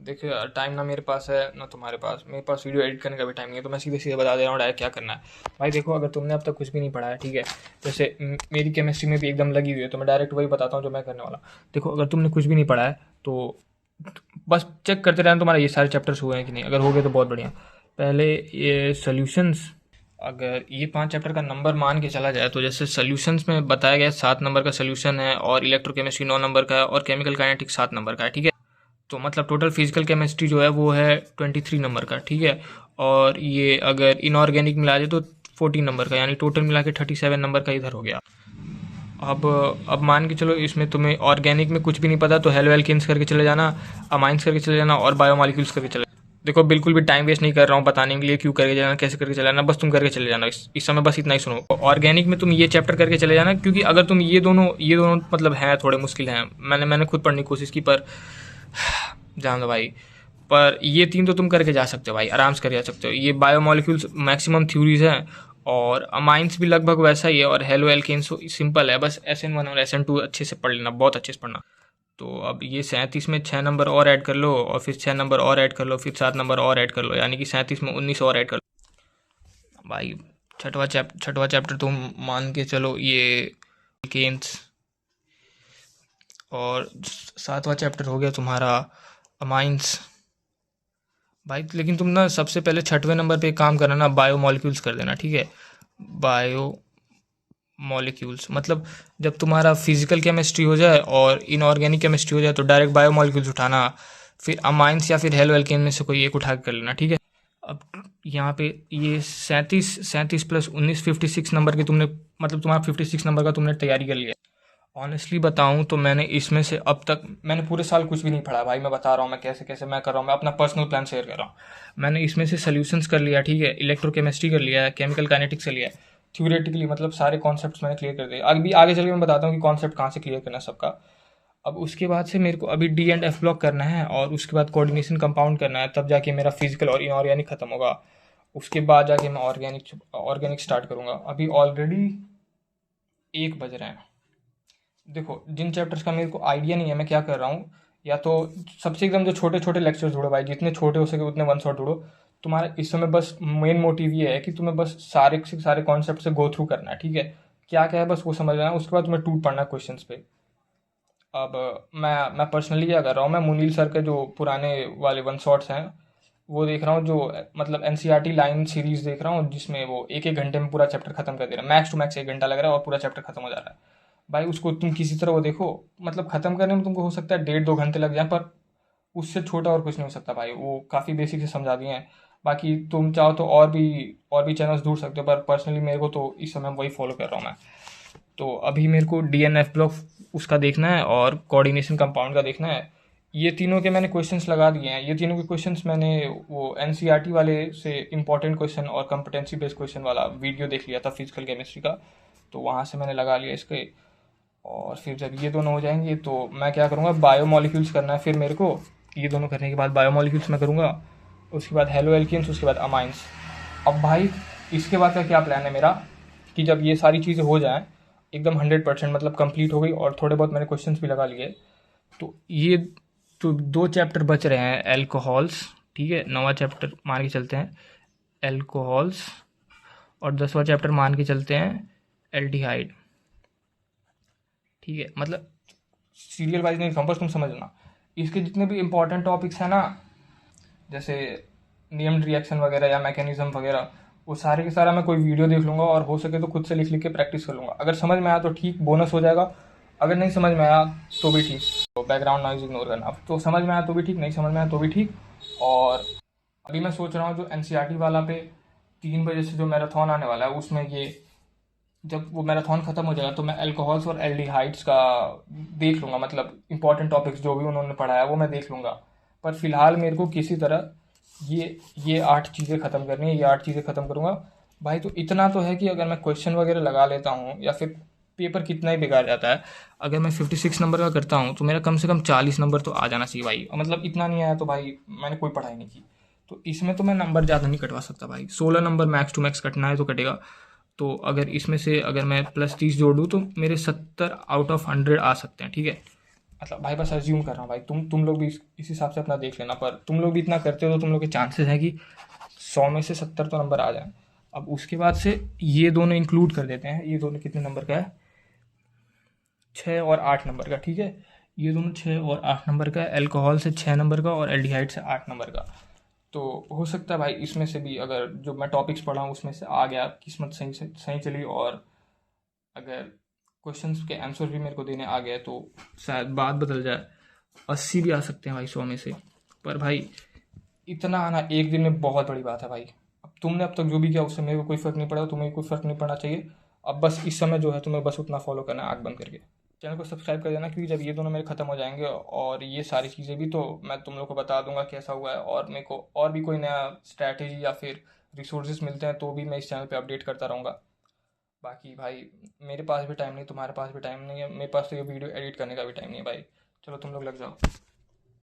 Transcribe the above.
देखिए यार, टाइम ना मेरे पास है ना तुम्हारे पास। मेरे पास वीडियो एडिट करने का भी टाइम नहीं है, तो मैं सीधे सीधे बता दे रहा हूँ डायरेक्ट क्या करना है। भाई देखो, अगर तुमने अब तक कुछ भी नहीं पढ़ा है, ठीक है, जैसे मेरी केमिस्ट्री में भी एकदम लगी हुई है, तो मैं डायरेक्ट वही बताता हूँ जो मैं करने वाला हूँ। देखो, अगर तुमने कुछ भी नहीं पढ़ा है तो बस चेक करते रहना तुम्हारा ये सारे चैप्टर्स हुए हैं कि नहीं। अगर हो गए तो बहुत बढ़िया। पहले ये सॉल्यूशंस, अगर ये 5 चैप्टर का नंबर मान के चला जाए तो जैसे सॉल्यूशंस में बताया गया 7 नंबर का सॉल्यूशन है, और इलेक्ट्रोकेमिस्ट्री 9 नंबर का है, और केमिकल काइनेटिक्स 7 नंबर का है, ठीक है। तो मतलब टोटल फिजिकल केमिस्ट्री जो है वो है 23 नंबर का, ठीक है। और ये अगर इनऑर्गेनिक मिला जाए तो 14 नंबर का, यानी टोटल मिला के 37 नंबर का इधर हो गया। अब मान के चलो इसमें तुम्हें ऑर्गेनिक में कुछ भी नहीं पता तो हेलो एल्केन्स करके चले जाना, अमाइंस करके चले जाना, और बायोमोलिक्यूल्स करके चले। देखो, बिल्कुल भी टाइम वेस्ट नहीं कर रहा हूँ बताने के लिए क्यों करके जाना, कैसे करके चले जाना, बस तुम करके चले जाना। इस समय बस इतना ही सुनो। ऑर्गेनिक में तुम ये चैप्टर करके चले जाना, क्योंकि अगर तुम ये दोनों मतलब हैं थोड़े मुश्किल हैं। मैंने खुद पढ़ने की कोशिश की, पर जान दो भाई। पर ये 3 तो तुम करके जा सकते हो भाई, आराम से करके जा सकते हो। ये बायोमोलिक्यूल्स मैक्सिमम थ्योरीज हैं, और अमाइंस भी लगभग वैसा ही है, और हेलो एल्केन्स सिंपल है। बस SN1 और SN2 अच्छे से पढ़ लेना, बहुत अच्छे से पढ़ना। तो अब ये 37 में 6 नंबर और ऐड कर लो, और फिर 6 नंबर और ऐड कर लो, फिर 7 नंबर और ऐड कर लो, यानी कि 37 में 19 और ऐड कर लो भाई। छठवा चैप्टर तुम मान के चलो ये एल्केन्स, और 7वां चैप्टर हो गया तुम्हारा अमाइंस। भाई लेकिन तुम ना सबसे पहले 6वें नंबर पे एक काम करना ना, बायो मॉलिक्यूल्स कर देना, ठीक है। बायो मॉलिक्यूल्स मतलब जब तुम्हारा फिजिकल केमिस्ट्री हो जाए और इनऑर्गेनिक केमिस्ट्री हो जाए तो डायरेक्ट बायो मॉलिक्यूल्स उठाना, फिर अमाइंस या फिर हेलो एल्केन में से कोई एक उठा के कर लेना, ठीक है। अब यहाँ पे ये 37 प्लस 19 56 नंबर की तुमने, मतलब तुम्हारा 56 नंबर का तुमने तैयारी कर लिया। ऑनेस्टली बताऊं तो मैंने इसमें से अब तक मैंने पूरे साल कुछ भी नहीं पढ़ा भाई। मैं बता रहा हूँ मैं कैसे कैसे मैं कर रहा हूँ, मैं अपना पर्सनल प्लान शेयर कर रहा हूँ। मैंने इसमें से सॉल्यूशंस कर लिया, ठीक है, इलेक्ट्रोकेमिस्ट्री कर लिया है, केमिकल काइनेटिक्स कर लिया है। थ्योरेटिकली मतलब सारे कॉन्सेप्ट्स मैंने क्लियर कर दिए। अभी आगे चल के मैं बताता हूँ कि कॉन्सेप्ट कहाँ से क्लियर करना है सबका। अब उसके बाद से मेरे को अभी D&F ब्लॉक करना है, और उसके बाद कोऑर्डिनेशन कंपाउंड करना है, तब जाके मेरा फिजिकल और इनऑर्गेनिक खत्म होगा। उसके बाद जाके मैं ऑर्गेनिक स्टार्ट करूँगा। अभी ऑलरेडी 1 बज रहे हैं। देखो, जिन चैप्टर्स का मेरे को आइडिया नहीं है मैं क्या कर रहा हूँ, या तो सबसे एकदम जो छोटे छोटे लेक्चर्स ढूंढो भाई, जितने छोटे हो सके उतने वन शॉट ढूंढो। तुम्हारा इस समय बस मेन मोटिव ये है कि तुम्हें बस सारे से सारे कॉन्सेप्ट से गो थ्रू करना है, ठीक है। क्या क्या है बस वो समझ लेना है, उसके बाद तुम्हें टूट पड़ना है क्वेश्चंस पे। अब मैं पर्सनली क्या कर रहा हूँ, मैं मुनील सर के जो पुराने वाले वन शॉट्स हैं वो देख रहा हूँ, जो मतलब NCERT लाइन सीरीज देख रहा हूँ, जिसमें वो एक एक घंटे में पूरा चैप्टर खत्म कर दे रहा है। मैक्स टू मैक्स 1 घंटा लग रहा है और पूरा चैप्टर खत्म हो जा रहा है। भाई उसको तुम किसी तरह वो देखो, मतलब खत्म करने में तुमको हो सकता है 1.5-2 घंटे लग जाए, पर उससे छोटा और कुछ नहीं हो सकता भाई। वो काफ़ी बेसिक से समझा दिए हैं। बाकी तुम चाहो तो और भी चैनल्स ढूंढ सकते हो, पर पर्सनली मेरे को तो इस समय वही फॉलो कर रहा हूँ मैं। तो अभी मेरे को DNF ब्लॉक उसका देखना है, और कोऑर्डिनेशन कंपाउंड का देखना है। ये तीनों के मैंने क्वेश्चंस लगा दिए हैं। ये तीनों के क्वेश्चंस मैंने वो NCERT वाले से इंपॉर्टेंट क्वेश्चन और कॉम्पिटेंसी बेस्ड क्वेश्चन वाला वीडियो देख लिया था फिजिकल केमिस्ट्री का, तो वहाँ से मैंने लगा लिया इसके। और फिर जब ये दोनों हो जाएंगे तो मैं क्या करूँगा, बायो मॉलिक्यूल्स करना है फिर मेरे को। ये दोनों करने के बाद बायो मॉलिक्यूल्स मैं करूँगा, उसके बाद हेलो एल्केन्स, उसके बाद अमाइंस। अब भाई इसके बाद का क्या प्लान है मेरा, कि जब ये सारी चीज़ें हो जाएं एकदम 100% मतलब कंप्लीट हो गई, और थोड़े बहुत मैंने क्वेश्चंस भी लगा लिए, तो ये तो 2 चैप्टर बच रहे हैं एल्कोहल्स, ठीक है। 9वां चैप्टर मान के चलते हैं एल्कोहल्स, और 10वां चैप्टर मान के चलते हैं एल्डिहाइड, ठीक है। मतलब सीरियल वाइज नहीं लिखा हूँ, बस तुम समझना। इसके जितने भी इंपॉर्टेंट टॉपिक्स हैं ना, जैसे नेम्ड रिएक्शन वगैरह या मैकेनिज्म वगैरह, वो सारे के सारा मैं कोई वीडियो देख लूँगा, और हो सके तो खुद से लिख लिख के प्रैक्टिस कर लूँगा। अगर समझ में आया तो ठीक, बोनस हो जाएगा। अगर नहीं समझ में आया तो भी ठीक, तो बैकग्राउंड नॉइज इग्नोर करना। अब तो समझ में आया तो भी ठीक, नहीं समझ में आया तो भी ठीक। और अभी मैं सोच रहा हूँ जो NCERT वाला पे 3 बजे से जो मैराथन आने वाला है, उसमें ये जब वो मैराथन खत्म हो जाएगा तो मैं अल्कोहल्स और एल्डिहाइड्स का देख लूँगा, मतलब इंपॉर्टेंट टॉपिक्स जो भी उन्होंने पढ़ाया वो मैं देख लूँगा। पर फिलहाल मेरे को किसी तरह ये 8 चीज़ें ख़त्म करनी है, ये 8 चीज़ें ख़त्म करूँगा भाई। तो इतना तो है कि अगर मैं क्वेश्चन वगैरह लगा लेता हूँ, या फिर पेपर कितना ही बेकार जाता है, अगर मैं 56 नंबर का करता हूँ तो मेरा कम से कम 40 नंबर तो आ जाना चाहिए भाई। मतलब इतना नहीं आया तो भाई मैंने कोई पढ़ाई नहीं की। तो इसमें तो मैं नंबर ज़्यादा नहीं कटवा सकता भाई। 16 नंबर मैक्स टू मैक्स कटना है तो कटेगा। तो अगर इसमें से अगर मैं +30 जोड़ दूँ तो मेरे 70 आउट ऑफ 100 आ सकते हैं, ठीक है। मतलब भाई बस अज्यूम कर रहा हूँ भाई, तुम लोग भी इस हिसाब से अपना देख लेना, पर तुम लोग भी इतना करते हो तो तुम लोग के चांसेस हैं कि 100 में से 70 तो नंबर आ जाए। अब उसके बाद से ये दोनों इंक्लूड कर देते हैं, ये दोनों कितने नंबर का है, 6 और 8 नंबर का, ठीक है। ये दोनों 6 और 8 नंबर का है, अल्कोहल से 6 नंबर का और एल्डिहाइड से 8 नंबर का। तो हो सकता है भाई इसमें से भी अगर जो मैं टॉपिक्स पढ़ा हूँ उसमें से आ गया, किस्मत सही चली, और अगर क्वेश्चंस के आंसर भी मेरे को देने आ गए तो शायद बात बदल जाए, 80 भी आ सकते हैं भाई 100 में से। पर भाई इतना आना एक दिन में बहुत बड़ी बात है भाई। अब तुमने अब तक जो भी किया उससे मेरे को कोई फ़र्क नहीं पड़ा, तुम्हें कोई फ़र्क नहीं पड़ना चाहिए। अब बस इस समय जो है तुम्हें बस उतना फॉलो करना है आँख बंद करके। चैनल को सब्सक्राइब कर देना, क्योंकि जब ये दोनों मेरे ख़त्म हो जाएंगे और ये सारी चीज़ें भी, तो मैं तुम लोग को बता दूंगा कैसा हुआ है, और मेरे को और भी कोई नया स्ट्रैटेजी या फिर रिसोर्सेज मिलते हैं तो भी मैं इस चैनल पे अपडेट करता रहूँगा। बाकी भाई मेरे पास भी टाइम नहीं, तुम्हारे पास भी टाइम नहीं है, मेरे पास तो ये वीडियो एडिट करने का भी टाइम नहीं है भाई। चलो तुम लोग लग जाओ।